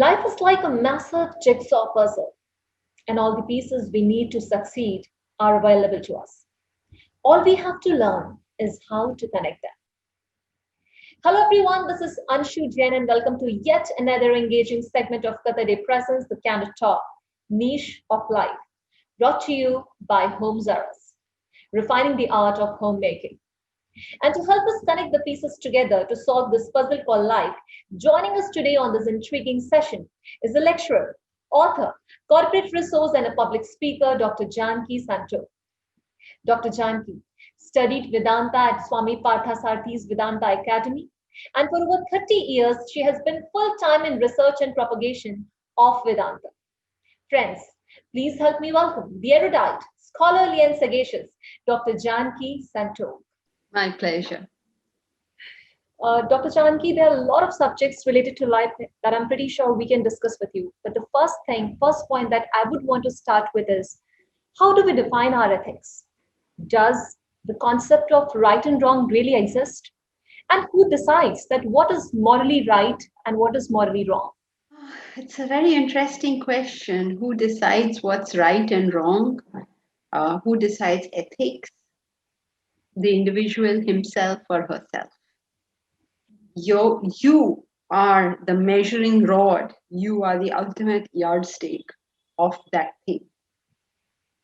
Life is like a massive jigsaw puzzle, and all the pieces we need to succeed are available to us. All we have to learn is how to connect them. Hello, everyone. This is Anshu Jain, and welcome to yet another engaging segment of Qatarday Presence, the Candid Talk, Niche of Life, brought to you by Home Zaras, refining the art of homemaking. And to help us connect the pieces together to solve this puzzle called life, joining us today on this intriguing session is a lecturer, author, corporate resource, and a public speaker, Dr. Janki Santoke. Dr. Janki studied Vedanta at Swami Parthasarthi's Vedanta Academy, and for over 30 years, she has been full-time in research and propagation of Vedanta. Friends, please help me welcome the erudite, scholarly, and sagacious Dr. Janki Santoke. My pleasure. Dr. Janki, there are a lot of subjects related to life that I'm pretty sure we can discuss with you. But the first point that I would want to start with is, how do we define our ethics? Does the concept of right and wrong really exist? And who decides that what is morally right and what is morally wrong? It's a very interesting question. Who decides what's right and wrong? Who decides ethics? The individual himself or herself. You are the measuring rod. You are the ultimate yardstick of that thing.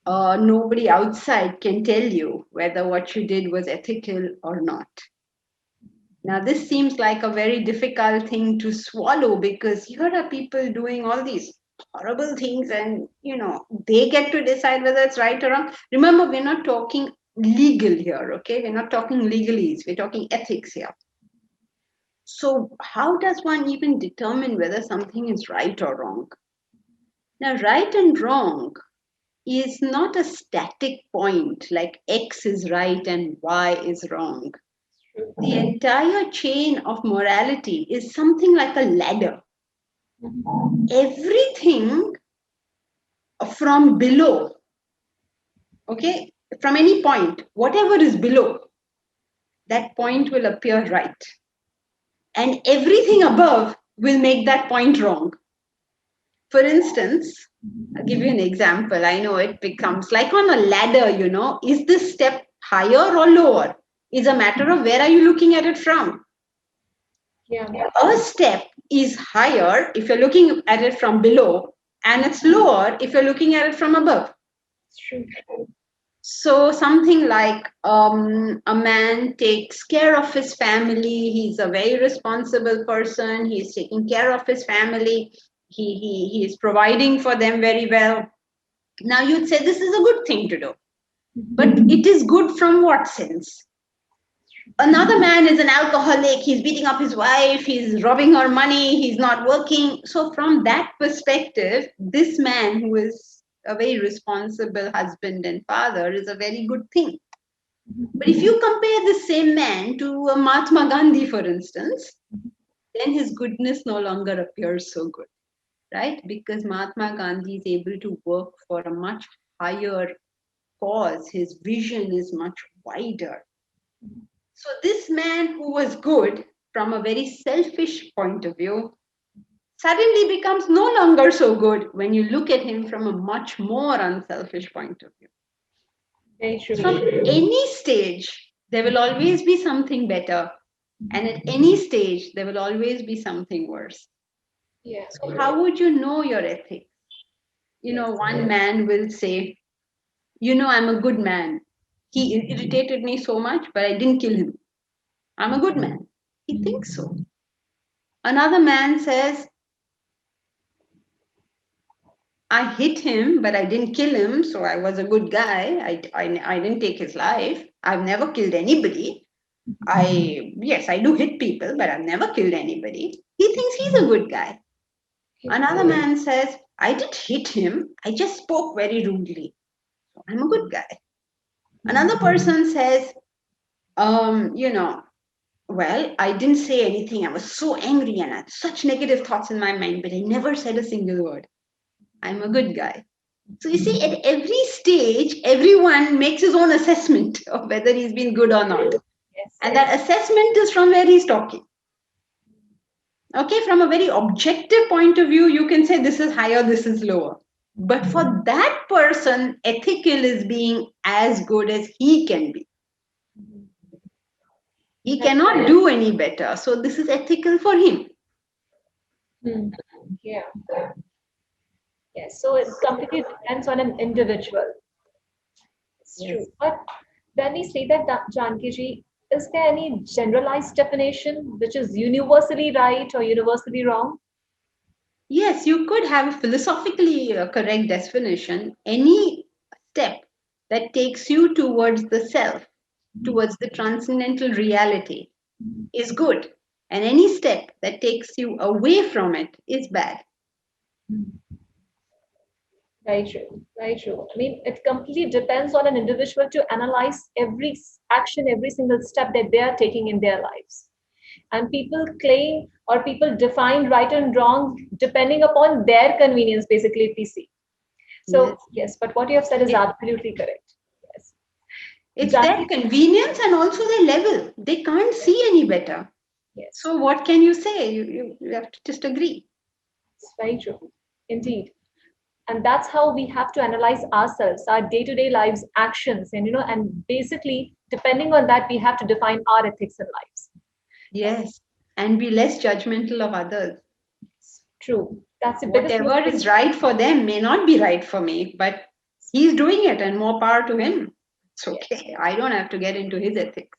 Nobody outside can tell you whether what you did was ethical or not. Now, this seems like a very difficult thing to swallow because here are people doing all these horrible things and, they get to decide whether it's right or wrong. Remember, we're not talking legal here, okay? We're not talking legalese. We're talking ethics here. So how does one even determine whether something is right or wrong? Now, right and wrong is not a static point like X is right and Y is wrong. The entire chain of morality is something like a ladder. Everything from below, okay, from any point, whatever is below, that point will appear right. And everything above will make that point wrong. For instance, I'll give you an example. I know it becomes like on a ladder, is this step higher or lower? Is a matter of where are you looking at it from? Yeah. A step is higher if you're looking at it from below, and it's lower if you're looking at it from above. It's true. So something like a man takes care of his family. He's a very responsible person. He's taking care of his family. He is providing for them very well. Now you'd say this is a good thing to do. But it is good from what sense? Another man is an alcoholic. He's beating up his wife. He's robbing her money. He's not working. So from that perspective, this man who is a very responsible husband and father is a very good thing. But if you compare the same man to a Mahatma Gandhi, for instance, then his goodness no longer appears so good, right? Because Mahatma Gandhi is able to work for a much higher cause. His vision is much wider. So this man who was good from a very selfish point of view suddenly becomes no longer so good when you look at him from a much more unselfish point of view. Very true. From any stage, there will always be something better. And at any stage, there will always be something worse. Yeah. So how would you know your ethics? One man will say, I'm a good man. He irritated me so much, but I didn't kill him. I'm a good man. He thinks so. Another man says, I hit him, but I didn't kill him, so I was a good guy. I didn't take his life. I've never killed anybody. Yes, I do hit people, but I've never killed anybody. He thinks he's a good guy. Another man says, I didn't hit him. I just spoke very rudely. So I'm a good guy. Another person says, well, I didn't say anything. I was so angry and I had such negative thoughts in my mind, but I never said a single word. I'm a good guy. So you see, at every stage, everyone makes his own assessment of whether he's been good or not. Yes. And that assessment is from where he's talking. Okay, from a very objective point of view, you can say this is higher, this is lower. But for that person, ethical is being as good as he can be. He That's cannot right. do any better. So this is ethical for him. Hmm. Yeah. Yes. So it completely depends on an individual. It's true. Yes. But when we say that, Janki ji, is there any generalized definition which is universally right or universally wrong? Yes, you could have a philosophically correct definition. Any step that takes you towards the self, towards the transcendental reality, is good. And any step that takes you away from it is bad. Very true. Very true. I mean, it completely depends on an individual to analyze every action, every single step that they are taking in their lives. And people claim or people define right and wrong depending upon their convenience, basically, if we see. Yes. So, yes, but what you have said is It, absolutely correct. Yes. it's their Janki, convenience and also their level. They can't see any better. yes, So what can you say? You have to just agree. it's very true. Indeed. And that's how we have to analyze ourselves, our day-to-day lives, actions, and basically, depending on that, we have to define our ethics in lives. Yes. And be less judgmental of others. True. That's the biggest Whatever mistake. is right for them may not be right for me, but he's doing it and more power to him. It's Yes, okay. I don't have to get into his ethics.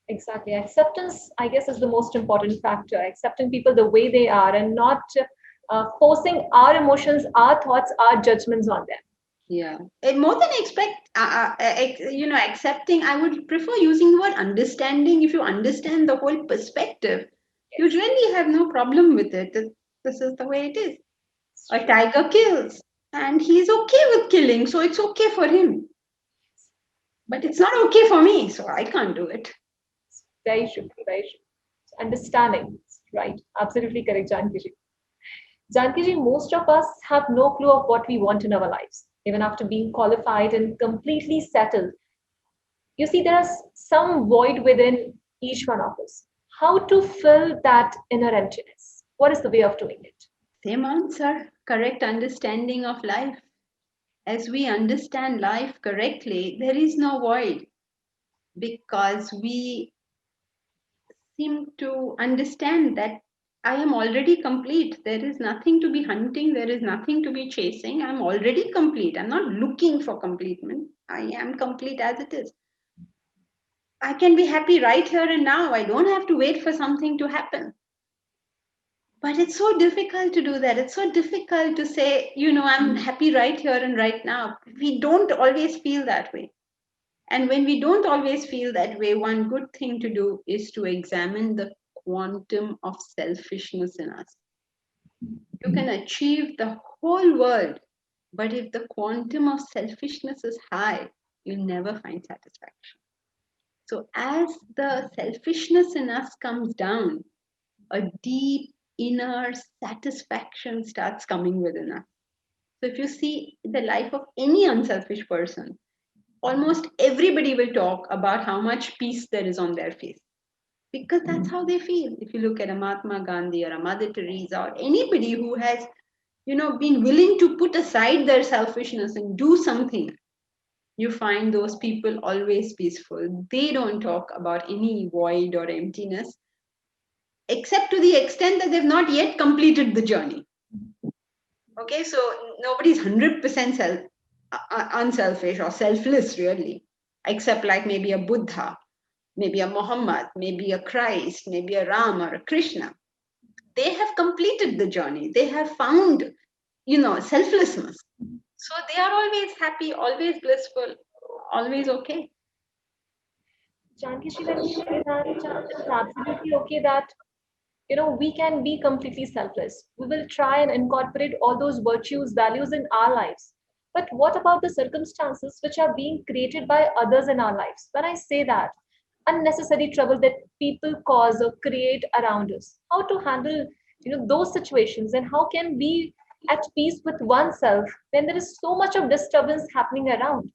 exactly. Acceptance, I guess, is the most important factor. Accepting people the way they are and not forcing our emotions, our thoughts, our judgments on them. Yeah. And more than accepting, I would prefer using the word understanding. If you understand the whole perspective, you Yes, really have no problem with it. This is the way it is. it's A true. tiger kills, and he's okay with killing, so it's okay for him. But it's Yes, not okay for me, so I can't do it. it's very true. Very true. Understanding, right? Absolutely correct, Janki. Janki ji, most of us have no clue of what we want in our lives, even after being qualified and completely settled. You see, there is some void within each one of us. How to fill that inner emptiness? What is the way of doing it? Same answer, correct understanding of life. As we understand life correctly, there is no void because we seem to understand that I am already complete. There is nothing to be hunting, there is nothing to be chasing. I'm already complete. I'm not looking for completement. I am complete as it is. I can be happy right here and now. I don't have to wait for something to happen. But it's so difficult to do that. It's so difficult to say, I'm happy right here and right now. We don't always feel that way. And when we don't always feel that way, one good thing to do is to examine the quantum of selfishness in us. You can achieve the whole world, but if the quantum of selfishness is high, you'll never find satisfaction. So, as the selfishness in us comes down, a deep inner satisfaction starts coming within us. So, if you see the life of any unselfish person, almost everybody will talk about how much peace there is on their face because that's how they feel. If you look at a Mahatma Gandhi or a Mother Teresa or anybody who has, been willing to put aside their selfishness and do something, you find those people always peaceful. They don't talk about any void or emptiness, except to the extent that they've not yet completed the journey. Okay, so nobody's 100% unselfish or selfless, really, except like maybe a Buddha, maybe a Muhammad, maybe a Christ, maybe a Ram or a Krishna. They have completed the journey. They have found, selflessness. So they are always happy, always blissful, always okay. Janki, when we say that, it's absolutely okay that we can be completely selfless. We will try and incorporate all those virtues, values in our lives. But what about the circumstances which are being created by others in our lives? When I say that, unnecessary trouble that people cause or create around us, how to handle those situations, and how can be at peace with oneself when there is so much of disturbance happening around?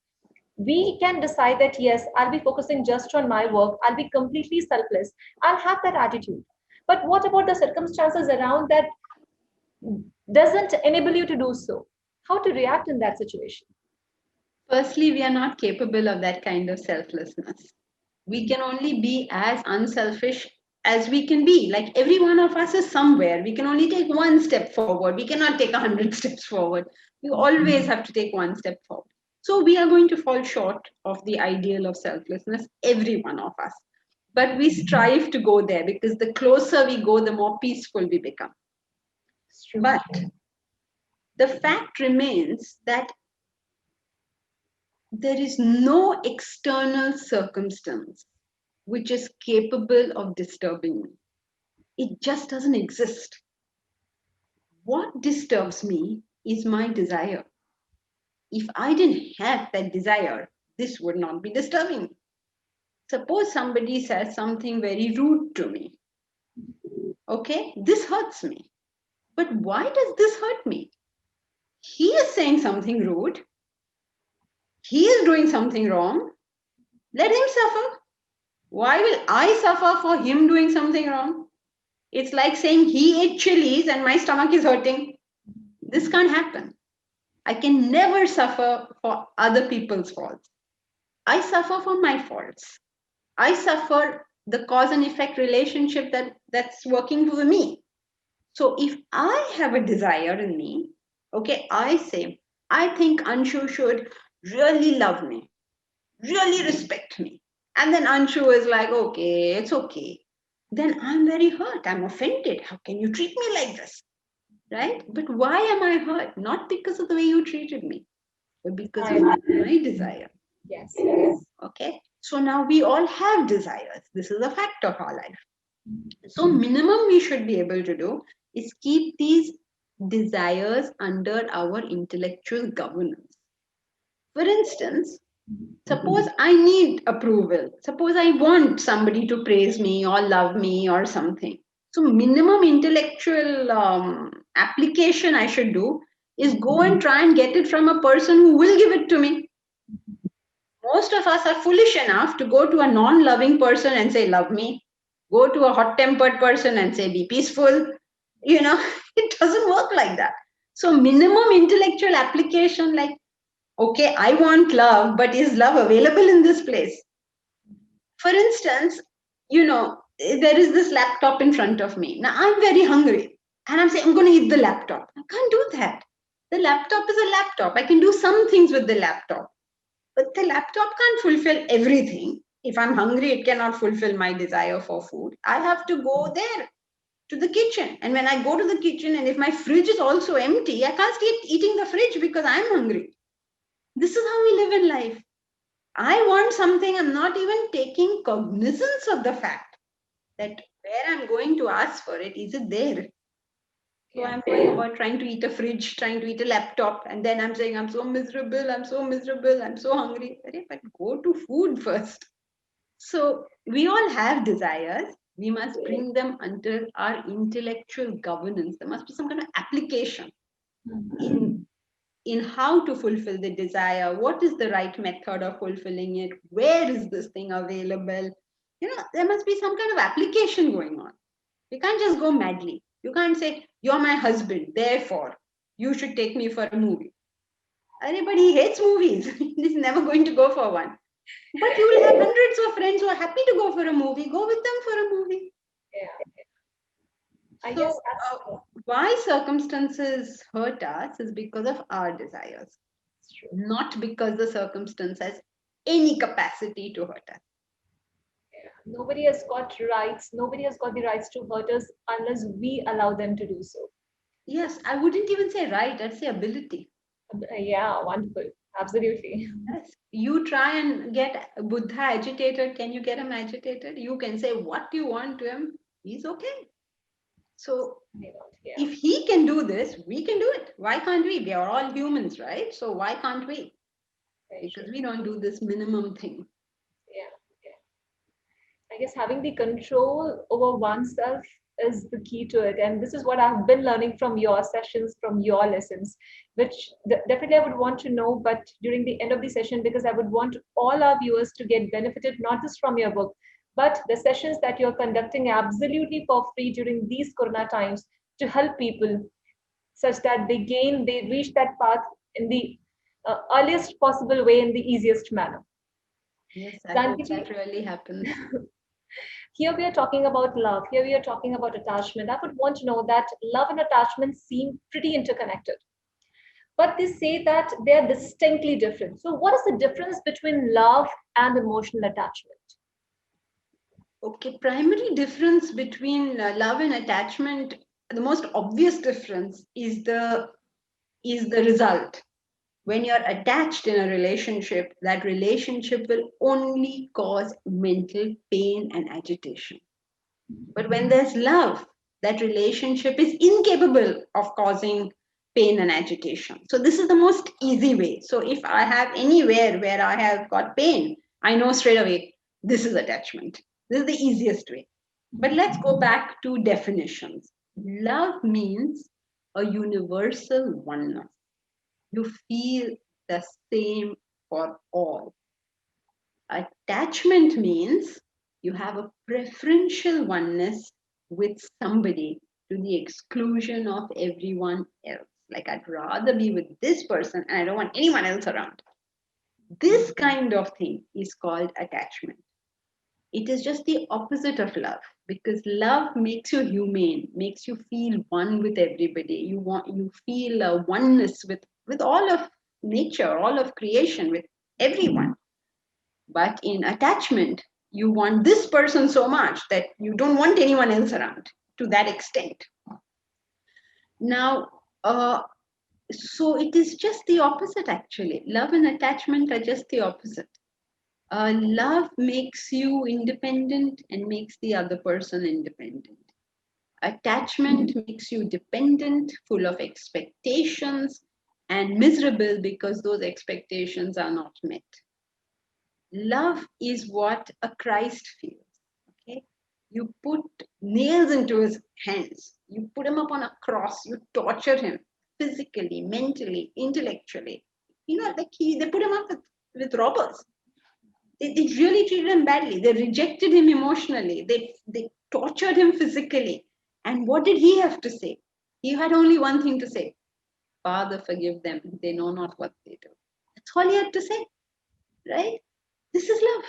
We can decide that yes, I'll be focusing just on my work, I'll be completely selfless, I'll have that attitude. But what about the circumstances around that doesn't enable you to do so? How to react in that situation? Firstly, we are not capable of that kind of selflessness. We can only be as unselfish as we can be. Like every one of us is somewhere. We can only take one step forward. We cannot take 100 steps forward. We always have to take one step forward. So we are going to fall short of the ideal of selflessness, every one of us. But we strive to go there because the closer we go, the more peaceful we become. But the fact remains that there is no external circumstance which is capable of disturbing me. It just doesn't exist. What disturbs me is my desire. If I didn't have that desire, this would not be disturbing me. Suppose somebody says something very rude to me. Okay, this hurts me. But why does this hurt me? He is saying something rude. He is doing something wrong. Let him suffer. Why will I suffer for him doing something wrong? It's like saying he ate chilies and my stomach is hurting. This can't happen. I can never suffer for other people's faults. I suffer for my faults. I suffer the cause and effect relationship that's working for me. So if I have a desire in me, okay, I say, I think Anshu should really love me, really respect me. And then Anshu is like, okay, it's okay. Then I'm very hurt. I'm offended. How can you treat me like this? Right? But why am I hurt? Not because of the way you treated me, but because of my desire. Yes. Okay. So now we all have desires. This is a fact of our life. So minimum we should be able to do is keep these desires under our intellectual governance. For instance, suppose I need approval. Suppose I want somebody to praise me or love me or something. So minimum intellectual application I should do is go and try and get it from a person who will give it to me. Most of us are foolish enough to go to a non-loving person and say, love me. Go to a hot-tempered person and say, be peaceful. It doesn't work like that. So minimum intellectual application, like, okay, I want love, but is love available in this place? For instance, there is this laptop in front of me. Now I'm very hungry and I'm saying, I'm going to eat the laptop. I can't do that. The laptop is a laptop. I can do some things with the laptop, but the laptop can't fulfill everything. If I'm hungry, it cannot fulfill my desire for food. I have to go there to the kitchen. And when I go to the kitchen, and if my fridge is also empty, I can't keep eating the fridge because I'm hungry. This is how we live in life. I want something, I'm not even taking cognizance of the fact that where I'm going to ask for it, is it there? So I'm going about trying to eat a fridge, trying to eat a laptop, and then I'm saying, I'm so miserable, I'm so miserable, I'm so hungry. But go to food first. So we all have desires. We must bring them under our intellectual governance. There must be some kind of application in how to fulfill the desire. What is the right method of fulfilling it? Where is this thing available? There must be some kind of application going on. You can't just go madly. You can't say, you're my husband, therefore you should take me for a movie. Everybody hates movies. He's never going to go for one. But you will have hundreds of friends who are happy to go for a movie. Go with them for a movie. I So, guess why circumstances hurt us is because of our desires, not because the circumstance has any capacity to hurt us. nobody has got rights. Nobody has got the rights to hurt us unless we allow them to do so. Yes, I wouldn't even say right, I'd say ability. Yeah, wonderful. Absolutely. Yes. You try and get Buddha agitated. Can you get him agitated? You can say what you want to him. He's okay. So if he can do this, we can do it. Why can't we? We are all humans, right? So why can't we? Because we don't do this minimum thing. I guess having the control over oneself is the key to it. And this is what I've been learning from your sessions, from your lessons, which definitely I would want to know, but during the end of the session, because I would want all our viewers to get benefited, not just from your book, But the sessions that you're conducting absolutely for free during these Corona times to help people such that they reach that path in the earliest possible way, in the easiest manner. Yes, I hope Jankiji, that really happens. here we are talking about love. Here we are talking about attachment. I would want to know that love and attachment seem pretty interconnected, but they say that they are distinctly different. So, what is the difference between love and emotional attachment? Okay, primary difference between love and attachment, the most obvious difference is the result. When you're attached in a relationship, that relationship will only cause mental pain and agitation. But when there's love, that relationship is incapable of causing pain and agitation. So this is the most easy way. So if I have anywhere where I have got pain, I know straight away this is attachment. This is the easiest way. But let's go back to definitions. Love means a universal oneness. You feel the same for all. Attachment means you have a preferential oneness with somebody to the exclusion of everyone else. Like, I'd rather be with this person and I don't want anyone else around. This kind of thing is called attachment. It is just the opposite of love, because love makes you humane, makes you feel one with everybody. You feel a oneness with all of nature, all of creation, with everyone. But in attachment, you want this person so much that you don't want anyone else around to that extent. Now, so it is just the opposite actually. Love and attachment are just the opposite. Love makes you independent and makes the other person independent. Attachment makes you dependent, full of expectations, and miserable because those expectations are not met. Love is what a Christ feels. Okay, you put nails into his hands, you put him up on a cross, you torture him physically, mentally, intellectually. They put him up with robbers. They really treated him badly. They rejected him emotionally. They tortured him physically. And what did he have to say? He had only one thing to say: Father, forgive them. They know not what they do. That's all he had to say, right? This is love.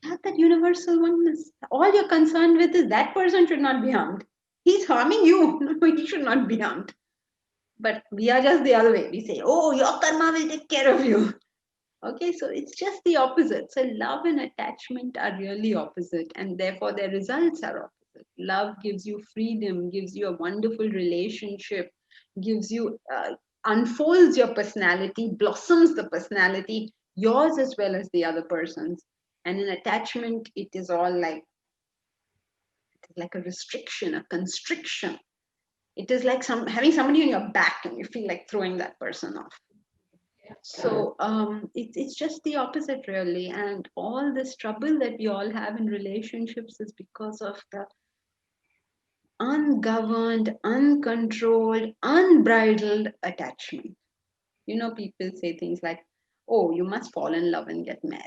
Have that universal oneness. All you're concerned with is that person should not be harmed. He's harming you. No, he should not be harmed. But we are just the other way. We say, oh, your karma will take care of you. Okay, so it's just the opposite. So love and attachment are really opposite, and therefore their results are opposite. Love gives you freedom, gives you a wonderful relationship, gives you unfolds your personality, blossoms the personality, yours as well as the other person's. And in attachment, it is all like a restriction, a constriction. It is like having somebody on your back, and you feel like throwing that person off. So it's just the opposite, really. And all this trouble that we all have in relationships is because of the ungoverned, uncontrolled, unbridled attachment. People say things like, oh, you must fall in love and get married.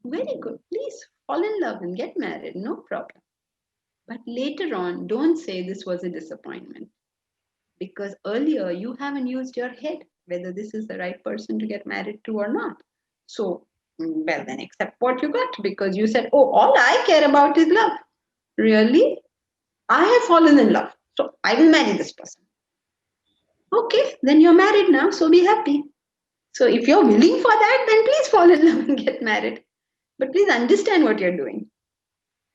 Very good. Please fall in love and get married. No problem. But later on, don't say this was a disappointment, because earlier you haven't used your head whether this is the right person to get married to or not. So, well, then accept what you got, because you said, oh, all I care about is love. Really? I have fallen in love, so I will marry this person. Okay, then you're married now, so be happy. So, if you're willing for that, then please fall in love and get married. But please understand what you're doing.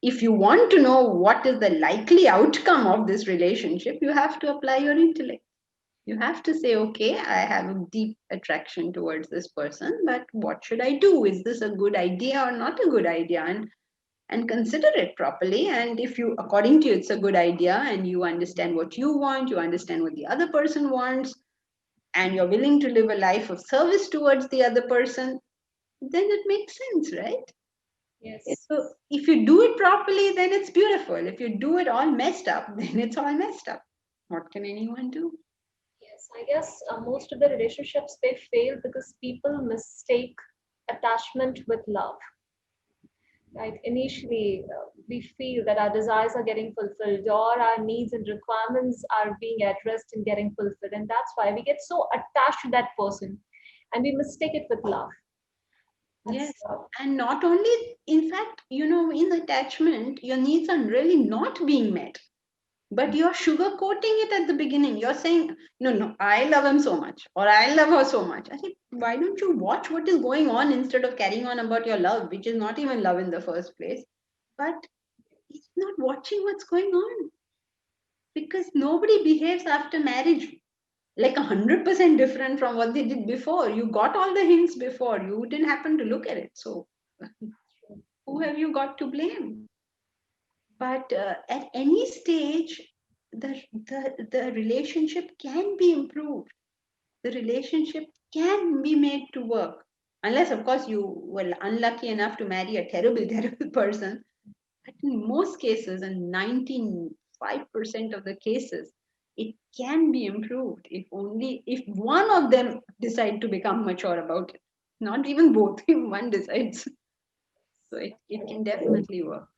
If you want to know what is the likely outcome of this relationship, you have to apply your intellect. You have to say, okay, I have a deep attraction towards this person, but what should I do? Is this a good idea or not a good idea? And consider it properly. And if you, according to you, it's a good idea, and you understand what you want, you understand what the other person wants, and you're willing to live a life of service towards the other person, then it makes sense, right? Yes. So if you do it properly, then it's beautiful. If you do it all messed up, then it's all messed up. What can anyone do? Yes, I guess most of the relationships they fail because people mistake attachment with love. right? Initially, we feel that our desires are getting fulfilled or our needs and requirements are being addressed and getting fulfilled. And that's why we get so attached to that person and we mistake it with love. That's, Yes. And not only, in fact, in attachment, your needs are really not being met, but you're sugarcoating it at the beginning. You're saying, no, no, I love him so much, or I love her so much. I think, why don't you watch what is going on instead of carrying on about your love, which is not even love in the first place? But it's not watching what's going on, because nobody behaves after marriage like 100% different from what they did before. You got all the hints before, you didn't happen to look at it. So who have you got to blame? But at any stage, the relationship can be improved. The relationship can be made to work, unless of course you were unlucky enough to marry a terrible terrible person. But in most cases, and 95% of the cases, it can be improved if only if one of them decide to become mature about it. Not even both, if one decides. So it can definitely work.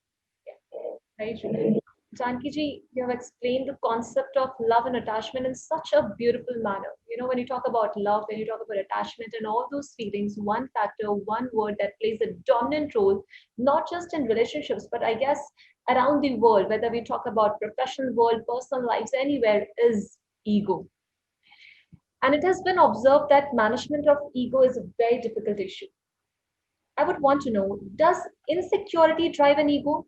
right? Janki ji, you have explained the concept of love and attachment in such a beautiful manner. When you talk about love, when you talk about attachment and all those feelings, one factor, one word that plays a dominant role, not just in relationships, but I guess around the world, whether we talk about professional world, personal lives, anywhere, is ego. And it has been observed that management of ego is a very difficult issue. I would want to know, does insecurity drive an ego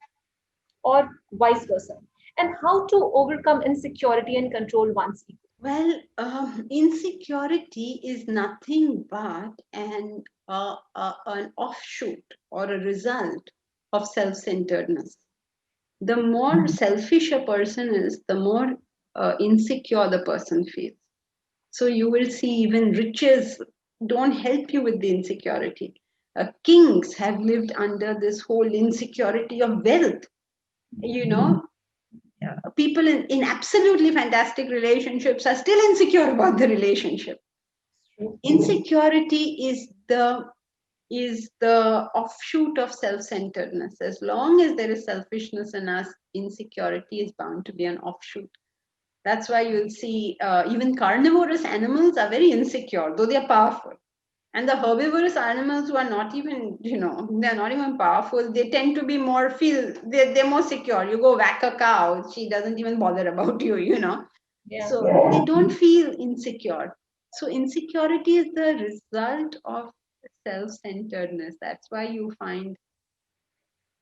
or vice versa? And how to overcome insecurity and control one's ego? Well, insecurity is nothing but an offshoot or a result of self-centeredness. The more selfish a person is, the more insecure the person feels. So you will see even riches don't help you with the insecurity. Kings have lived under this whole insecurity of wealth. You know, people in absolutely fantastic relationships are still insecure about the relationship. Insecurity is the offshoot of self-centeredness. As long as there is selfishness in us, insecurity is bound to be an offshoot. That's why you'll see even carnivorous animals are very insecure, though they are powerful. And the herbivorous animals who are not even, they're not even powerful, they tend to be they're more secure. You go whack a cow, she doesn't even bother about you. Yeah. So they don't feel insecure. So insecurity is the result of self-centeredness. That's why you find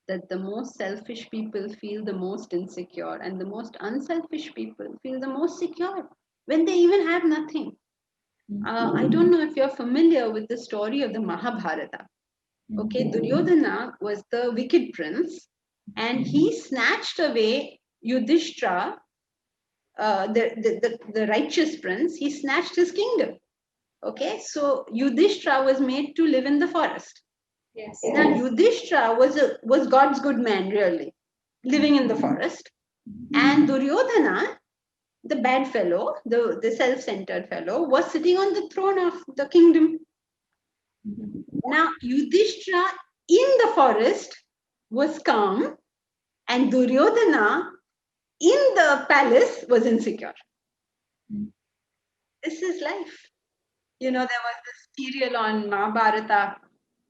that the most selfish people feel the most insecure, and the most unselfish people feel the most secure when they even have nothing. I don't know if you're familiar with the story of the Mahabharata. Okay, Duryodhana was the wicked prince, and he snatched away Yudhishthira, the righteous prince. He snatched his kingdom. Okay, so Yudhishthira was made to live in the forest. Yes. Now Yudhishthira was God's good man, really, living in the forest, and Duryodhana, the bad fellow, the self-centered fellow, was sitting on the throne of the kingdom. Now Yudhishthira in the forest was calm, and Duryodhana in the palace was insecure. This is life. There was this serial on Mahabharata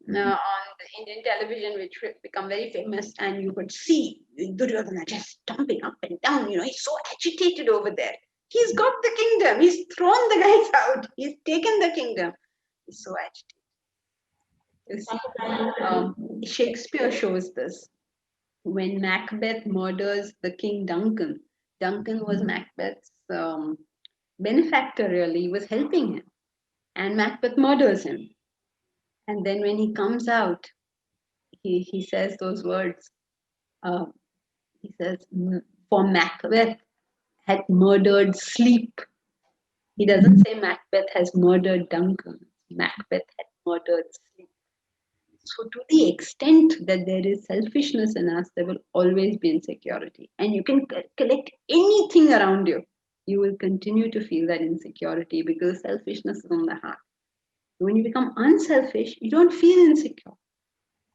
on the Indian television, which become very famous, and you could see Duryodhana just stomping up and down. He's so agitated over there. He's got the kingdom. He's thrown the guys out. He's taken the kingdom. He's so agitated. You see, Shakespeare shows this when Macbeth murders the King Duncan. Duncan was Macbeth's benefactor, really. He was helping him, and Macbeth murders him. And then when he comes out, he says those words. Uh, he says, for Macbeth had murdered sleep. He doesn't say Macbeth has murdered Duncan. Macbeth had murdered sleep. So to the extent that there is selfishness in us, there will always be insecurity. And you can collect anything around you. You will continue to feel that insecurity because selfishness is on the heart. When you become unselfish, you don't feel insecure.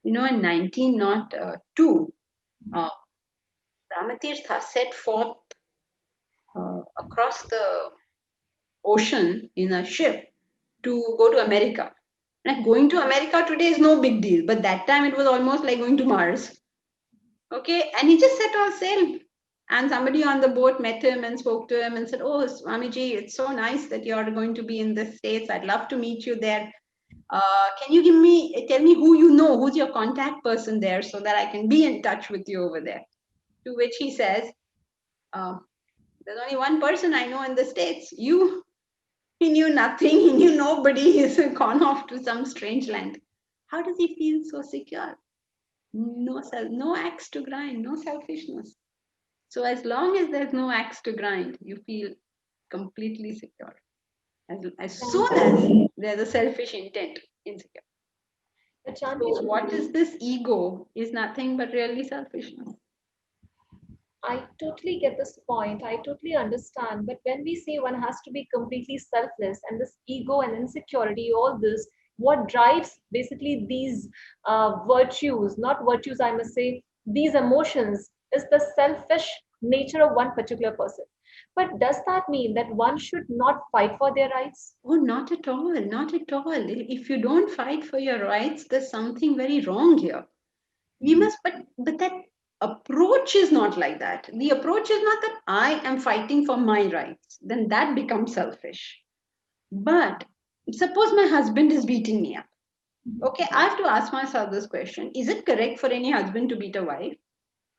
In 1902, uh, Ramatirtha set forth across the ocean in a ship to go to America. Like going to America today is no big deal, but that time it was almost like going to Mars. Okay, and he just set all sail. And somebody on the boat met him and spoke to him and said, "Oh, Swamiji, it's so nice that you're going to be in the States. I'd love to meet you there. Can you tell me who you know, who's your contact person there so that I can be in touch with you over there?" To which he says, uh, "There's only one person I know in the States, you." He knew nothing, he knew nobody, he's gone off to some strange land. How does he feel so secure? No axe to grind, no selfishness. So as long as there's no axe to grind, you feel completely secure. As soon as there's a selfish intent, insecure. But So what is this ego is nothing but really selfishness. I totally get this point. I totally understand. But when we say one has to be completely selfless and this ego and insecurity, all this, what drives basically these virtues, not virtues, I must say, these emotions, is the selfish nature of one particular person. But does that mean that one should not fight for their rights? Oh, not at all, not at all. If you don't fight for your rights, there's something very wrong here. We must, but that approach is not like that. The approach is not that I am fighting for my rights, then that becomes selfish. But suppose my husband is beating me up. Okay, I have to ask myself this question: is it correct for any husband to beat a wife?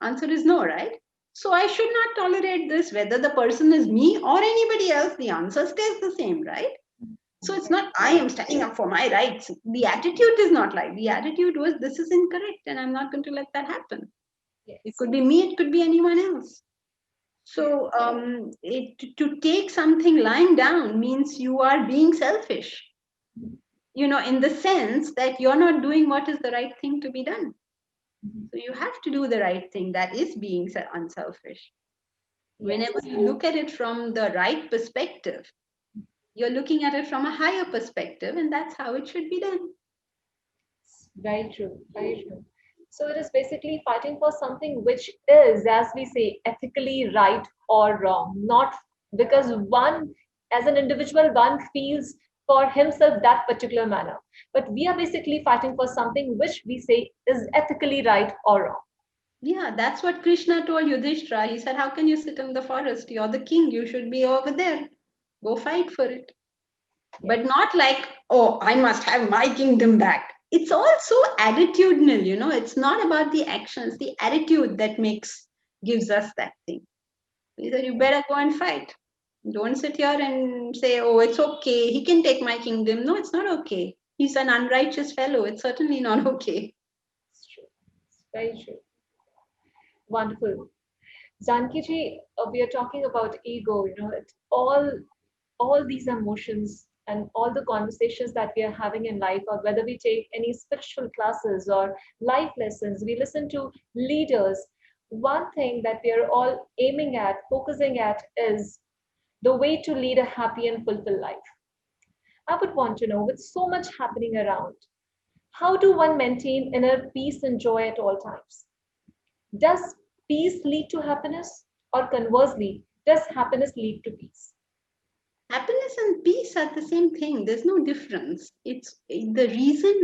Answer is no, right? So I should not tolerate this, whether the person is me or anybody else. The answer stays the same, right? So it's not I am standing up for my rights. The attitude is not like, the attitude was this is incorrect and I'm not going to let that happen. Yes. It could be me, it could be anyone else. So to take something lying down means you are being selfish, in the sense that you're not doing what is the right thing to be done. So you have to do the right thing. That is being unselfish. Whenever you look at it from the right perspective, you're looking at it from a higher perspective, and that's how it should be done. Very true, very true. So it is basically fighting for something which is, as we say, ethically right or wrong, not because one, as an individual, one feels for himself that particular manner. But we are basically fighting for something which we say is ethically right or wrong. Yeah, that's what Krishna told Yudhishthira. He said, "How can you sit in the forest? You're the king. You should be over there. Go fight for it." But not like, "Oh, I must have my kingdom back." It's also attitudinal, it's not about the actions, the attitude that gives us that thing. He said, "You better go and fight. Don't sit here and say, oh, it's okay. He can take my kingdom." No, it's not okay. He's an unrighteous fellow. It's certainly not okay. It's true. It's very true. Wonderful. Janki ji, we are talking about ego, it's all these emotions and all the conversations that we are having in life, or whether we take any spiritual classes or life lessons, we listen to leaders. One thing that we are all aiming at, focusing at, is the way to lead a happy and fulfilled life. I would want to know, with so much happening around, how do one maintain inner peace and joy at all times? Does peace lead to happiness, or conversely, does happiness lead to peace? Happiness and peace are the same thing. There's no difference. It's the reason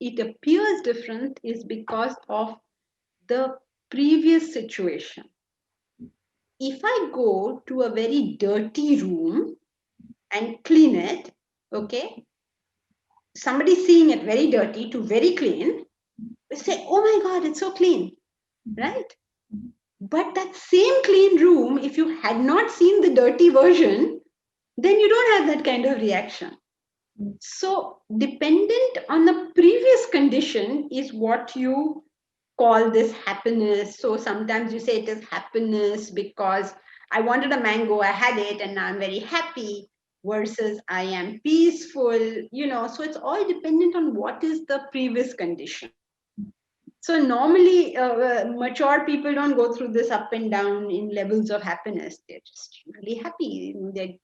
it appears different is because of the previous situation. If I go to a very dirty room and clean it, okay, somebody seeing it very dirty to very clean, they say, "Oh my God, it's so clean," right? But that same clean room, if you had not seen the dirty version, then you don't have that kind of reaction. So, dependent on the previous condition is what you call this happiness. So, sometimes you say it is happiness because I wanted a mango, I had it, and now I'm very happy, versus I am peaceful, So, it's all dependent on what is the previous condition. So normally, mature people don't go through this up and down in levels of happiness. They're just really happy. They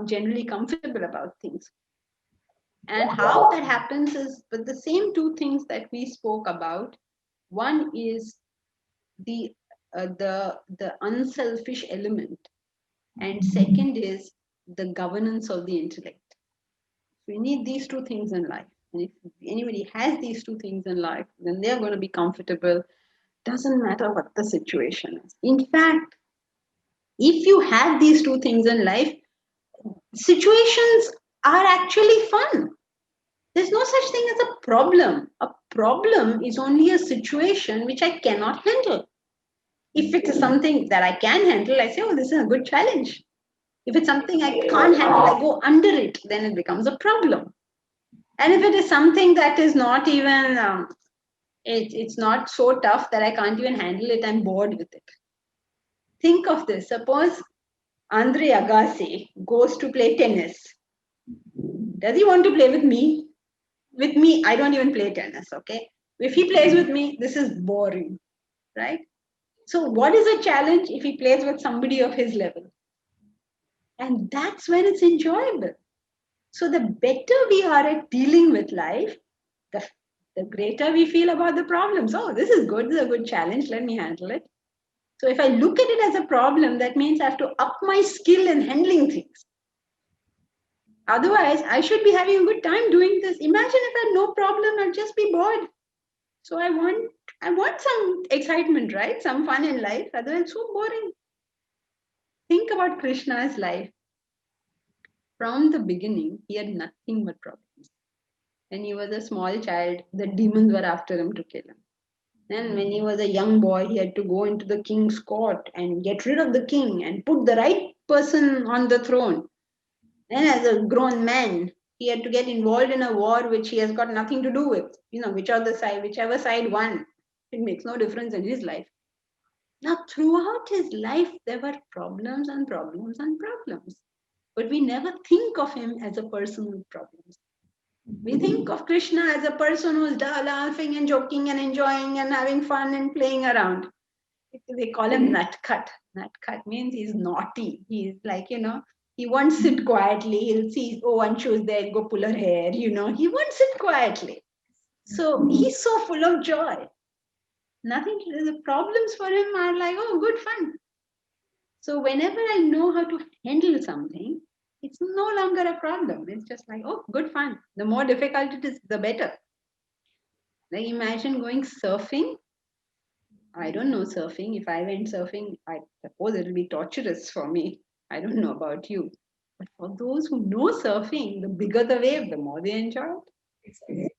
generally comfortable about things. And how that happens is with the same two things that we spoke about. One is the the unselfish element, and second is the governance of the intellect. We need these two things in life. And if anybody has these two things in life, then they're going to be comfortable. Doesn't matter what the situation is. In fact, if you have these two things in life, situations are actually fun. There's no such thing as a problem. A problem is only a situation which I cannot handle. If it is something that I can handle, I say, oh, this is a good challenge. If it's something I can't handle, I go under it, then it becomes a problem. And if it is something that is not even, it's not so tough that I can't even handle it, I'm bored with it. Think of this. Suppose Andre Agassi goes to play tennis. Does he want to play with me? With me, I don't even play tennis, okay? If he plays with me, this is boring, right? So, what is a challenge if he plays with somebody of his level? And that's when it's enjoyable. So, the better we are at dealing with life, the, the greater we feel about the problems. Oh, this is good. This is a good challenge. Let me handle it. So, if I look at it as a problem, that means I have to up my skill in handling things. Otherwise, I should be having a good time doing this. Imagine if I had no problem, I'd just be bored. So I want some excitement, right? Some fun in life. Otherwise, it's so boring. Think about Krishna's life. From the beginning, he had nothing but problems. When he was a small child, the demons were after him to kill him. Then, when he was a young boy, he had to go into the king's court and get rid of the king and put the right person on the throne. Then, as a grown man, he had to get involved in a war which he has got nothing to do with. Whichever side won, it makes no difference in his life. Now, throughout his life, there were problems and problems and problems. But we never think of him as a person with problems. We think of Krishna as a person who's laughing and joking and enjoying and having fun and playing around. They call him Nutcut. Nutcut means he's naughty. He's like, he won't sit quietly. He'll see, oh, Anshu's there, go pull her hair, He won't sit quietly. So he's so full of joy. Nothing, the problems for him are like, oh, good fun. So whenever I know how to handle something, it's no longer a problem. It's just like, oh, good fun. The more difficult it is, the better. Like imagine going surfing. I don't know surfing. If I went surfing, I suppose it'll be torturous for me. I don't know about you. But for those who know surfing, the bigger the wave, the more they enjoy it.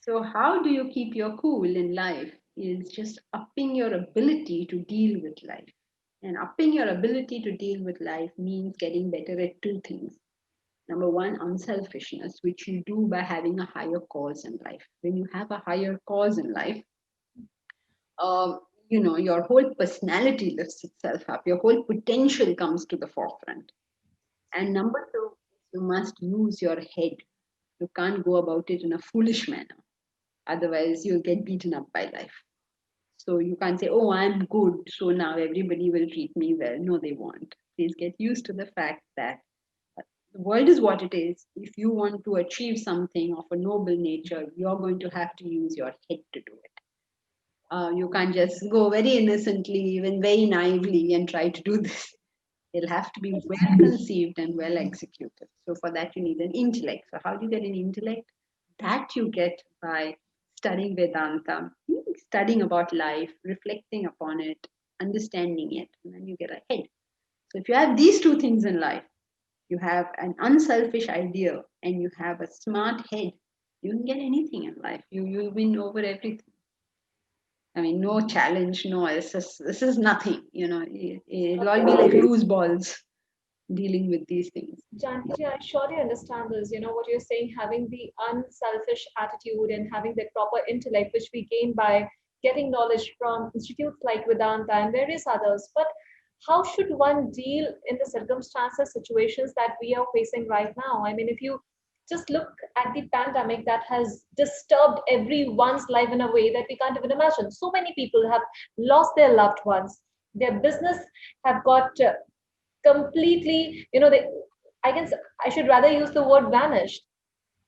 So how do you keep your cool in life is just upping your ability to deal with life. And upping your ability to deal with life means getting better at two things. Number one, unselfishness, which you do by having a higher cause in life. When you have a higher cause in life, your whole personality lifts itself up. Your whole potential comes to the forefront. And number two, you must use your head. You can't go about it in a foolish manner. Otherwise, you'll get beaten up by life. So you can't say, oh, I'm good, so now everybody will treat me well. No, they won't. Please get used to the fact that the world is what it is. If you want to achieve something of a noble nature, you're going to have to use your head to do it. You can't just go very innocently, even very naively, and try to do this. It'll have to be well conceived and well executed. So for that, you need an intellect. So how do you get an intellect? That you get by studying Vedanta, studying about life, reflecting upon it, understanding it, and then you get a head. So if you have these two things in life, you have an unselfish idea and you have a smart head, you can get anything in life. You win over everything. I mean, no challenge, no, this is nothing, it'll all be like loose balls dealing with these things. Janki, I surely understand this. What you're saying, having the unselfish attitude and having the proper intellect, which we gain by getting knowledge from institutes like Vedanta and various others. But how should one deal in the circumstances, situations that we are facing right now? I mean, if you just look at the pandemic that has disturbed everyone's life in a way that we can't even imagine. So many people have lost their loved ones. Their business have got completely, I should rather use the word vanished.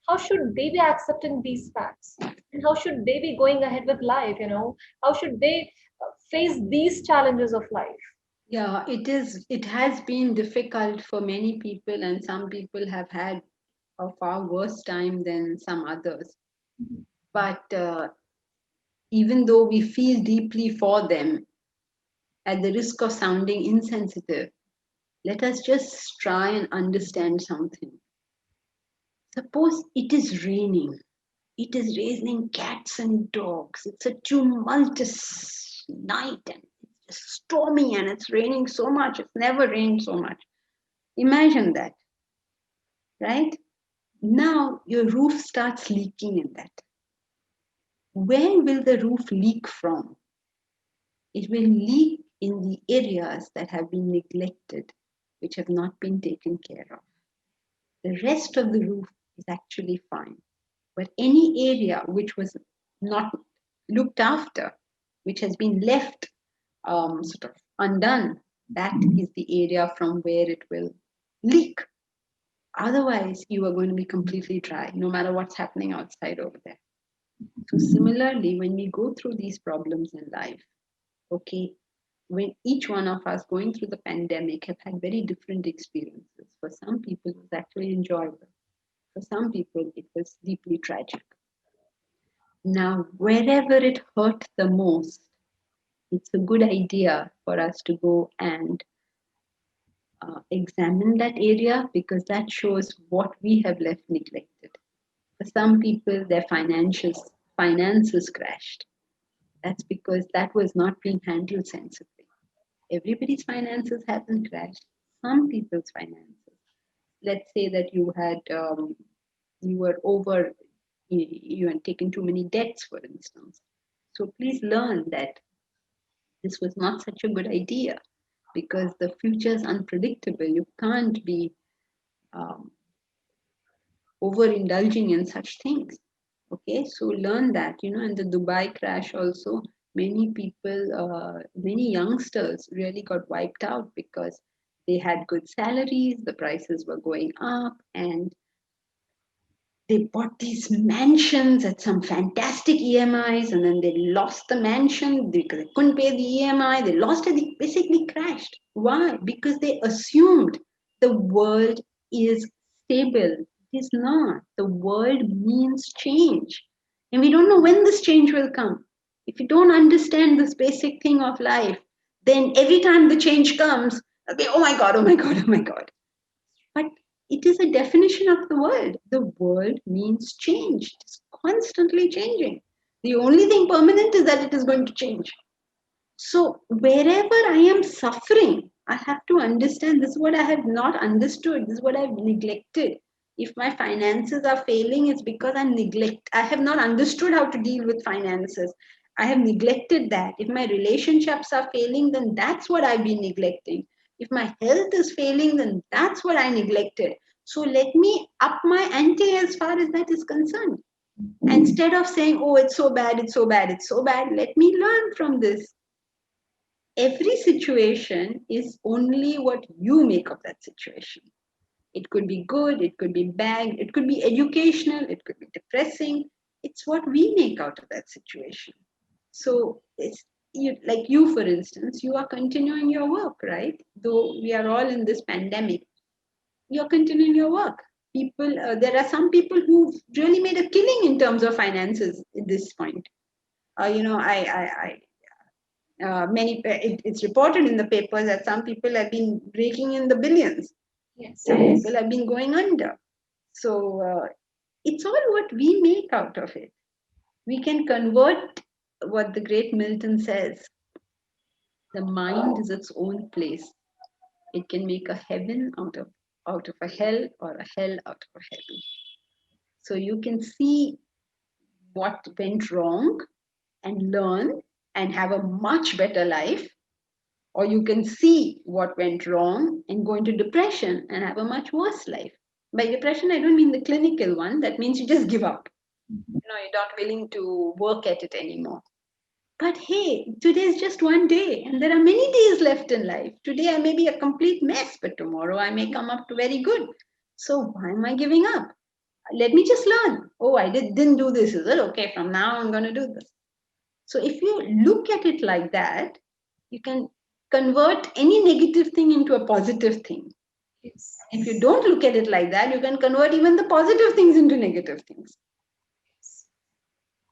how should they be accepting these facts? And how should they be going ahead with life? How should they face these challenges of life? Yeah, it is. It has been difficult for many people, and some people have had a far worse time than some others. But even though we feel deeply for them, at the risk of sounding insensitive, let us just try and understand something. Suppose it is raining. It is raining cats and dogs. It's a tumultuous night and it's stormy and it's raining so much. It's never rained so much. Imagine that, right? Now your roof starts leaking in that. Where will the roof leak from? It will leak in the areas that have been neglected, which have not been taken care of. The rest of the roof is actually fine. But any area which was not looked after, which has been left sort of undone, that is the area from where it will leak. Otherwise, you are going to be completely dry, no matter what's happening outside over there. So, similarly, when we go through these problems in life, okay, when each one of us going through the pandemic have had very different experiences. For some people, it was actually enjoyable. For some people, it was deeply tragic. Now, wherever it hurt the most, it's a good idea for us to go and examine that area because that shows what we have left neglected. For some people, their finances crashed. That's because that was not being handled sensibly. Everybody's finances haven't crashed. Some people's finances. Let's say that you were over, you had taken too many debts, for instance. So please learn that this was not such a good idea because the future is unpredictable. You can't be um, overindulging in such things. Okay, so learn that, and the Dubai crash also, many people, many youngsters really got wiped out because they had good salaries, the prices were going up, and they bought these mansions at some fantastic EMIs, and then they lost the mansion because they couldn't pay the EMI. They lost it, they basically crashed. Why? Because they assumed the world is stable. It is not. The world means change. And we don't know when this change will come. If you don't understand this basic thing of life, then every time the change comes, okay, oh my God, oh my God, oh my God. But it is a definition of the world. The world means change. It's constantly changing. The only thing permanent is that it is going to change. So wherever I am suffering, I have to understand this is what I have not understood. This is what I've neglected. If my finances are failing, it's because I have not understood how to deal with finances. I have neglected that. If my relationships are failing, then that's what I've been neglecting. If my health is failing, then that's what I neglected. So let me up my ante as far as that is concerned. Instead of saying, oh, it's so bad, it's so bad, it's so bad, let me learn from this. Every situation is only what you make of that situation. It could be good, it could be bad, it could be educational, it could be depressing. It's what we make out of that situation. So it's like you, for instance, you are continuing your work, right? Though we are all in this pandemic, you're continuing your work. People, there are some people who've really made a killing in terms of finances at this point. It's reported in the papers that some people have been breaking in the billions. Yes, Some yes. people have been going under. So it's all what we make out of it. We can convert what the great Milton says. The mind is its own place. It can make a heaven out of a hell or a hell out of a heaven. So you can see what went wrong and learn and have a much better life, or you can see what went wrong and go into depression and have a much worse life. By depression, I don't mean the clinical one. That means you just give up. You're not willing to work at it anymore. But hey, today is just one day, and there are many days left in life. Today I may be a complete mess, but tomorrow I may come up to very good. So why am I giving up? Let me just learn. Oh, didn't do this, is it? Okay, from now I'm going to do this. So if you look at it like that, you can convert any negative thing into a positive thing. Yes. If you don't look at it like that, you can convert even the positive things into negative things.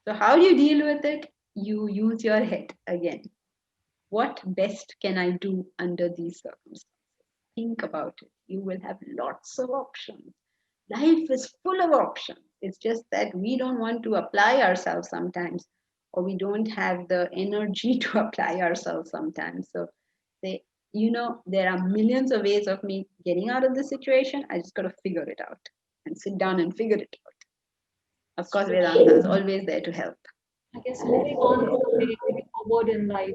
So how do you deal with it? You use your head again. What best can I do under these circumstances? Think about it. You will have lots of options. Life is full of options. It's just that we don't want to apply ourselves sometimes, or we don't have the energy to apply ourselves sometimes. So they, there are millions of ways of me getting out of the situation. I just got to figure it out and sit down and figure it out. Of course, Vedanta is always there to help. I guess moving on is the way to be forward in life.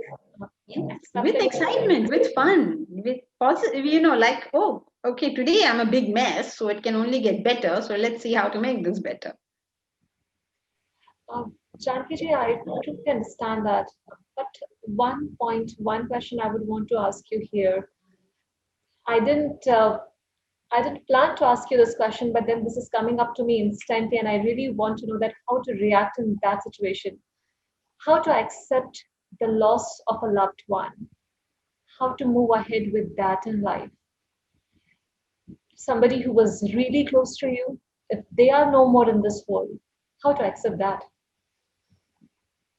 Yes, with Accepting excitement, with fun, with positive, like, oh, okay, today I'm a big mess, so it can only get better. So let's see how to make this better. Janki ji, I totally understand that. But one question I would want to ask you here. I didn't, uh, I didn't plan to ask you this question, but then this is coming up to me instantly, and I really want to know that how to react in that situation, how to accept the loss of a loved one, how to move ahead with that in life. Somebody who was really close to you, if they are no more in this world, how to accept that?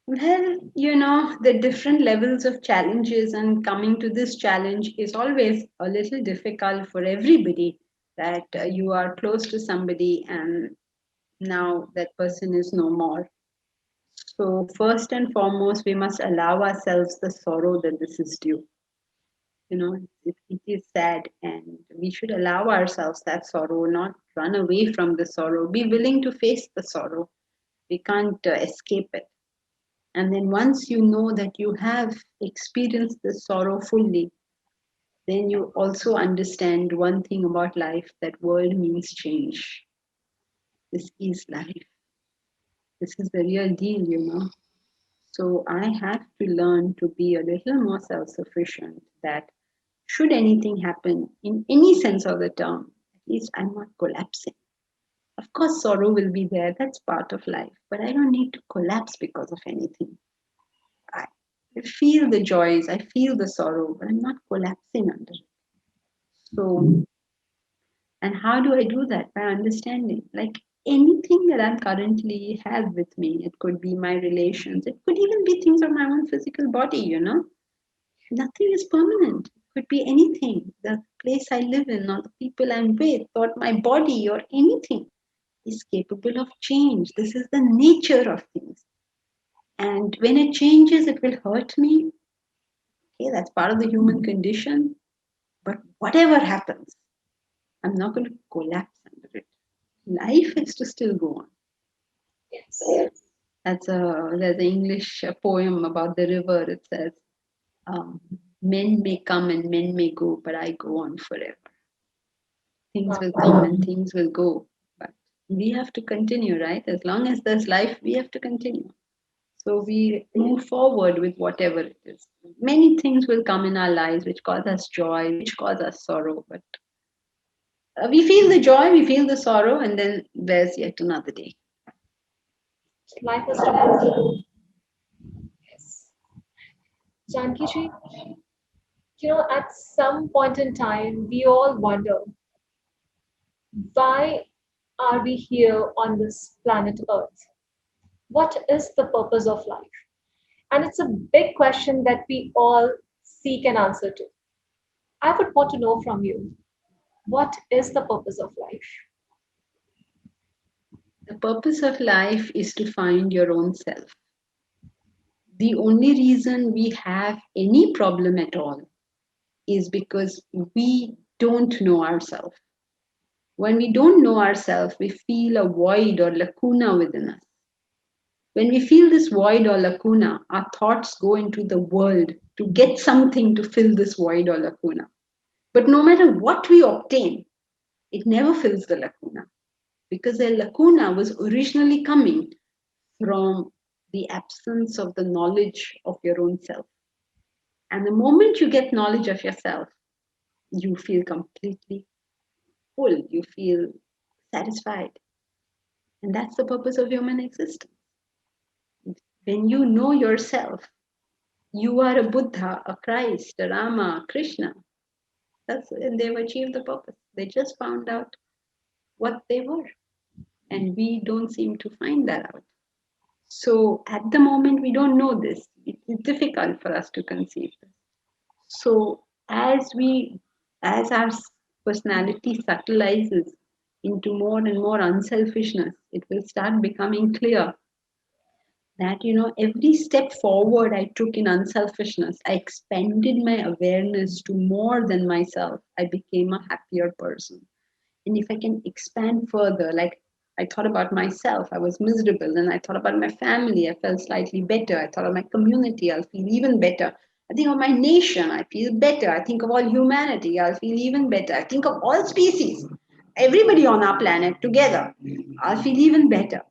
Well, the different levels of challenges and coming to this challenge is always a little difficult for everybody that you are close to somebody and now that person is no more. So, first and foremost, we must allow ourselves the sorrow that this is due. It is sad, and we should allow ourselves that sorrow, not run away from the sorrow. Be willing to face the sorrow. We can't escape it. And then once you know that you have experienced the sorrow fully, then you also understand one thing about life, that world means change. This is life. This is the real deal. So I have to learn to be a little more self sufficient, that should anything happen in any sense of the term, at least I'm not collapsing. Of course, sorrow will be there, that's part of life, but I don't need to collapse because of anything. I feel the joys, I feel the sorrow, but I'm not collapsing under it. So, and how do I do that? By understanding. Like anything that I'm currently have with me, it could be my relations, it could even be things of my own physical body. Nothing is permanent. It could be anything. The place I live in, or the people I'm with, or my body, or anything is capable of change. This is the nature of things. And when it changes, it will hurt me. Okay, that's part of the human condition. But whatever happens, I'm not going to collapse under it. Life has to still go on. Yes. There's an English poem about the river. It says, um, "Men may come and men may go, but I go on forever." Things will come and things will go, but we have to continue, right? As long as there's life, we have to continue. So we move forward with whatever it is. Many things will come in our lives which cause us joy, which cause us sorrow, but we feel the joy, we feel the sorrow, and then there's yet another day. Life has to happen. Yes. Janki ji, at some point in time, we all wonder why are we here on this planet Earth? What is the purpose of life? And it's a big question that we all seek an answer to. I would want to know from you, what is the purpose of life? The purpose of life is to find your own self. The only reason we have any problem at all is because we don't know ourselves. When we don't know ourselves, we feel a void or lacuna within us. When we feel this void or lacuna, our thoughts go into the world to get something to fill this void or lacuna. But no matter what we obtain, it never fills the lacuna, because the lacuna was originally coming from the absence of the knowledge of your own self. And the moment you get knowledge of yourself, you feel completely full, you feel satisfied. And that's the purpose of human existence. When you know yourself, you are a Buddha, a Christ, a Rama, Krishna. They've achieved the purpose. They just found out what they were. And we don't seem to find that out. So at the moment, we don't know this. It's difficult for us to conceive this. So as our personality subtilizes into more and more unselfishness, it will start becoming clear that, every step forward I took in unselfishness, I expanded my awareness to more than myself. I became a happier person. And if I can expand further, like I thought about myself, I was miserable, and I thought about my family, I felt slightly better. I thought of my community, I'll feel even better. I think of my nation, I feel better. I think of all humanity, I'll feel even better. I think of all species, everybody on our planet together, I'll feel even better.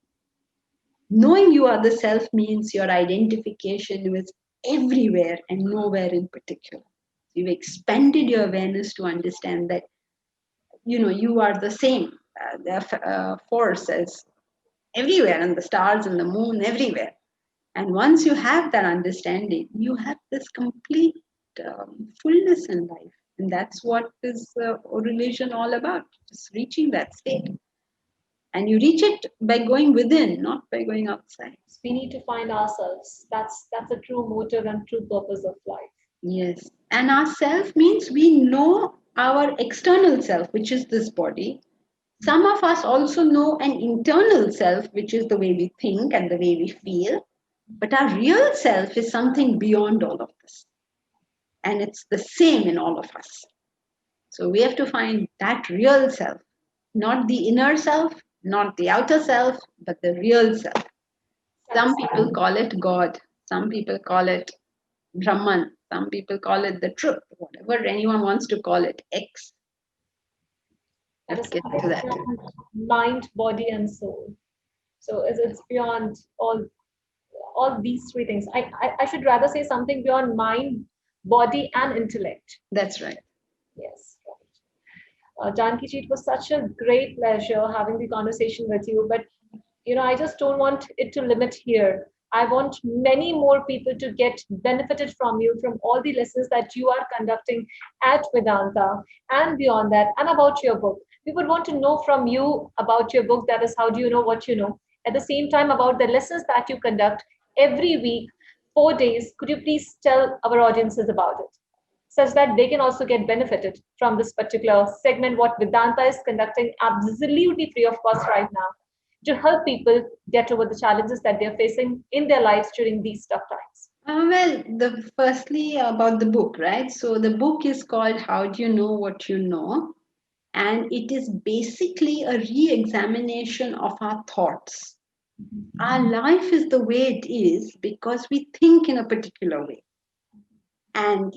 Knowing you are the self means your identification with everywhere and nowhere in particular. You've expanded your awareness to understand that you are the same force as everywhere, and the stars and the moon everywhere. And once you have that understanding, you have this complete fullness in life. And that's what is religion all about, just reaching that state. And you reach it by going within, not by going outside. We need to find ourselves. That's a true motive and true purpose of life. Yes. And our self means we know our external self, which is this body. Some of us also know an internal self, which is the way we think and the way we feel. But our real self is something beyond all of this. And it's the same in all of us. So we have to find that real self, not the inner self, not the outer self, but the real self. Some people call it God. Some people call it Brahman. Some people call it the truth, whatever anyone wants to call it, X. That Let's is get to that. beyond mind, body, and soul. So it's beyond all these three things. I should rather say something beyond mind, body, and intellect. That's right. Yes, right. Janki ji, it was such a great pleasure having the conversation with you. But I just don't want it to limit here. I want many more people to get benefited from you, from all the lessons that you are conducting at Vedanta and beyond that, and about your book. We would want to know from you about your book. That is, how do you know what you know? At the same time, about the lessons that you conduct every week, 4 days. Could you please tell our audiences about it, such that they can also get benefited from this particular segment, what Vedanta is conducting absolutely free of cost right now, to help people get over the challenges that they're facing in their lives during these tough times? Well, the firstly about the book, right? So the book is called How Do You Know What You Know? And it is basically a re-examination of our thoughts. Our life is the way it is because we think in a particular way. And,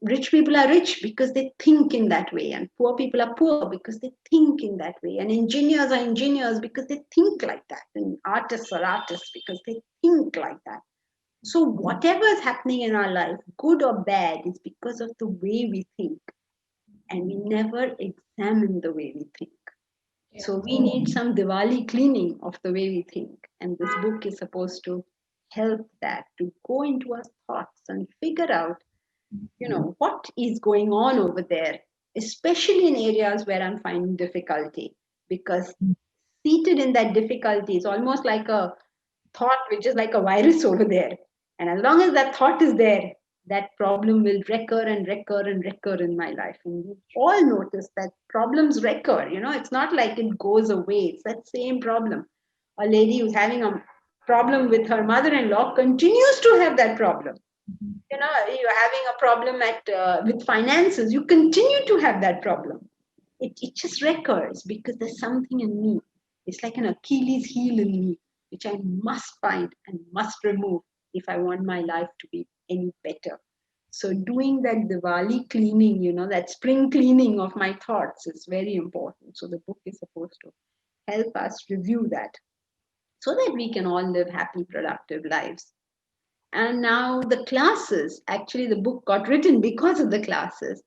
rich people are rich because they think in that way. And poor people are poor because they think in that way. And engineers are engineers because they think like that. And artists are artists because they think like that. So whatever is happening in our life, good or bad, is because of the way we think. And we never examine the way we think. So we need some Diwali cleaning of the way we think. And this book is supposed to help that, to go into our thoughts and figure out, what is going on over there, especially in areas where I'm finding difficulty. Because seated in that difficulty is almost like a thought which is like a virus over there. And as long as that thought is there, that problem will recur and recur and recur in my life. And we all notice that problems recur. It's not like it goes away. It's that same problem. A lady who's having a problem with her mother-in-law continues to have that problem. You're having a problem with finances. You continue to have that problem. It just recurs because there's something in me. It's like an Achilles heel in me, which I must find and must remove if I want my life to be any better. So doing that Diwali cleaning, that spring cleaning of my thoughts is very important. So the book is supposed to help us review that so that we can all live happy, productive lives. And now the classes, actually the book got written because of the classes.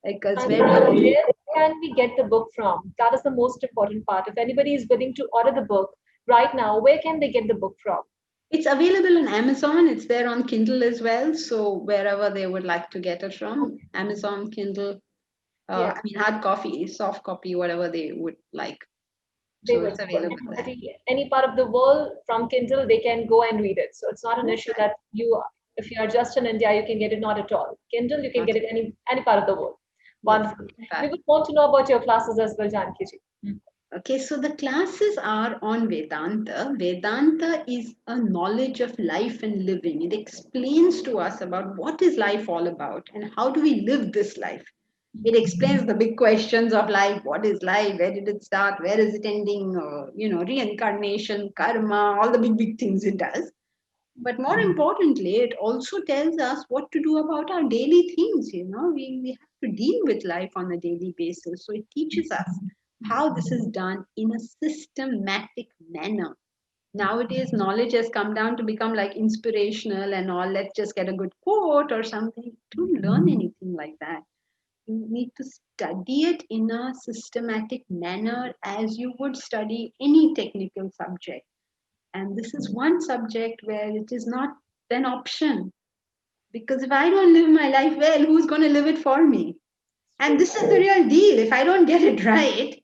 Because And very where can we get the book from? That is the most important part. If anybody is willing to order the book, right now, where can they get the book from? It's available on Amazon. It's there on Kindle as well. So wherever they would like to get it from, Amazon, Kindle, Yeah, hard copy, soft copy, whatever they would like. they So will. it's available there. Any part of the world from Kindle, they can go and read it. So it's not an That's issue right. that if you are just in India, you can get it. Not at all. Kindle, you can Not, get it any part of the world. yes, Wonderful. We that. would want to know about your classes as well, Janki ji. Okay, so the classes are on Vedanta. Vedanta is a knowledge of life and living. It explains to us about what is life all about and how do we live this life. It explains the big questions of life. What is life? Where did it start? Where is it ending? Reincarnation, karma, all the big things it does. But more importantly, it also tells us what to do about our daily things. We have to deal with life on a daily basis. So it teaches us how this is done in a systematic manner. Nowadays, knowledge has come down to become like inspirational and all. Let's just get a good quote or something. Don't learn anything like that. You need to study it in a systematic manner as you would study any technical subject. And this is one subject where it is not an option. Because if I don't live my life well, who's going to live it for me? And this is the real deal. If I don't get it right,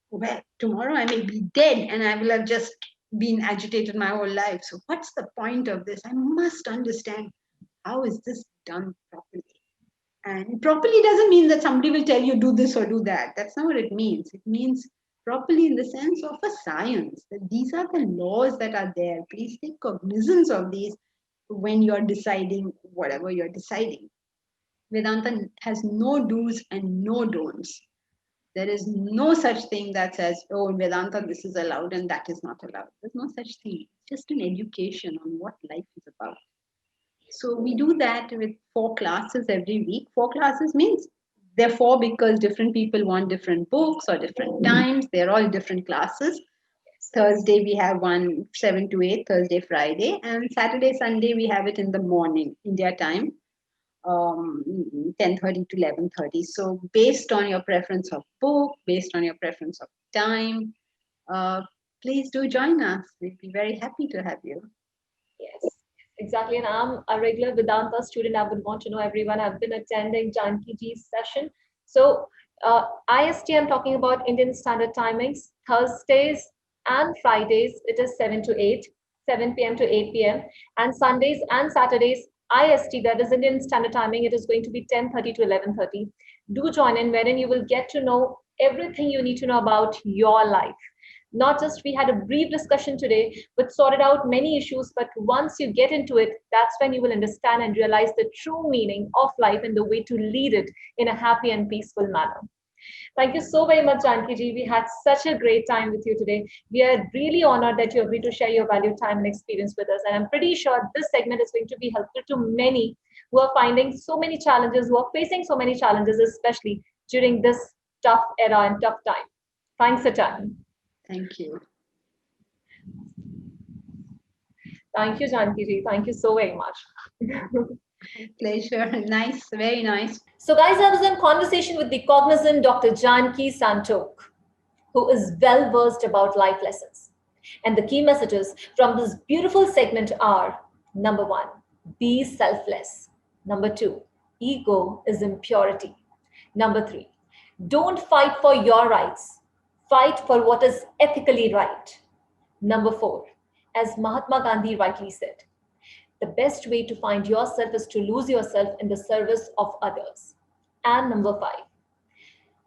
well, tomorrow I may be dead and I will have just been agitated my whole life. So, what's the point of this? I must understand how is this done properly. And properly doesn't mean that somebody will tell you do this or do that. That's not what it means. It means properly in the sense of a science, that these are the laws that are there. Please take cognizance of these when you're deciding whatever you're deciding. Vedanta has no do's and no don'ts. There is no such thing that says, oh, in Vedanta, this is allowed and that is not allowed. There's no such thing. It's just an education on what life is about. So we do that with 4 classes every week. 4 classes means they're four because different people want different books or different times. They're all different classes. Thursday we have one 7 to 8, Thursday, Friday, and Saturday, Sunday we have it in the morning, India time, 10:30 to 11:30. So based on your preference of book, based on your preference of time, uh, please do join us. We'd be very happy to have you. Yes, exactly. And I'm a regular Vedanta student. I would want to know everyone. I've been attending Janki ji's session. So, IST, I'm talking about Indian Standard Timings. Thursdays and Fridays, it is 7 to 8, 7 p.m. to 8 p.m. And Sundays and Saturdays, IST, that is Indian Standard Timing, it is going to be 10:30 to 11:30. Do join in, wherein you will get to know everything you need to know about your life. Not just we had a brief discussion today, but sorted out many issues. But once you get into it, that's when you will understand and realize the true meaning of life and the way to lead it in a happy and peaceful manner. Thank you so very much, Janki ji. We had such a great time with you today. We are really honored that you agreed to share your valued time and experience with us. And I'm pretty sure this segment is going to be helpful to many who are finding so many challenges, who are facing so many challenges, especially during this tough era and tough time. Thanks a ton. Thank you. Thank you, Janki ji. Thank you so very much. Pleasure. Nice, very nice. So, guys, I was in conversation with the cognizant Dr. Janki Santoke, who is well versed about life lessons. And the key messages from this beautiful segment are: number one, be selfless. Number two, ego is impurity. Number three, don't fight for your rights, fight for what is ethically right. Number four, as Mahatma Gandhi rightly said, the best way to find yourself is to lose yourself in the service of others. And number five,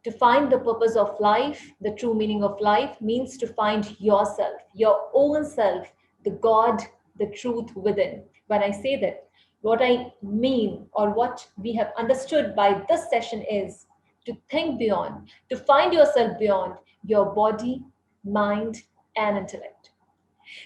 to find the purpose of life, the true meaning of life means to find yourself, your own self, the God, the truth within. When I say that, what I mean or what we have understood by this session is to think beyond, to find yourself beyond your body, mind, and intellect.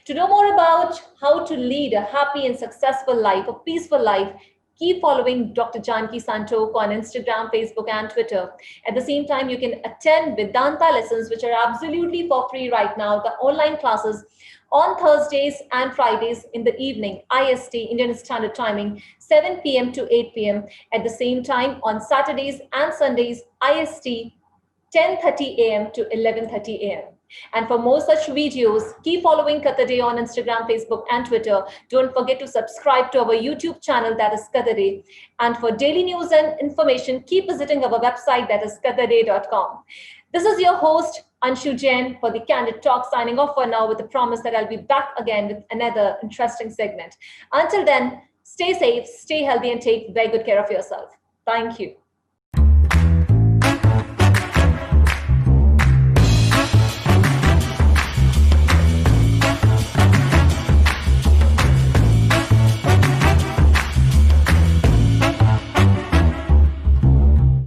To know more about how to lead a happy and successful life, a peaceful life, keep following Dr. Janki Santoke on Instagram, Facebook, and Twitter. At the same time, you can attend Vedanta lessons, which are absolutely for free right now, the online classes on Thursdays and Fridays in the evening, IST, Indian Standard Timing, 7 p.m. to 8 p.m. At the same time, on Saturdays and Sundays, IST, 10:30 a.m. to 11:30 a.m. And for more such videos, keep following Qatarday on Instagram, Facebook, and Twitter. Don't forget to subscribe to our YouTube channel, that is Qatarday. And for daily news and information, keep visiting our website, that is qatarday.com. This is your host, Anshu Jain, for the Candid Talk, signing off for now with the promise that I'll be back again with another interesting segment. Until then, stay safe, stay healthy, and take very good care of yourself. Thank you.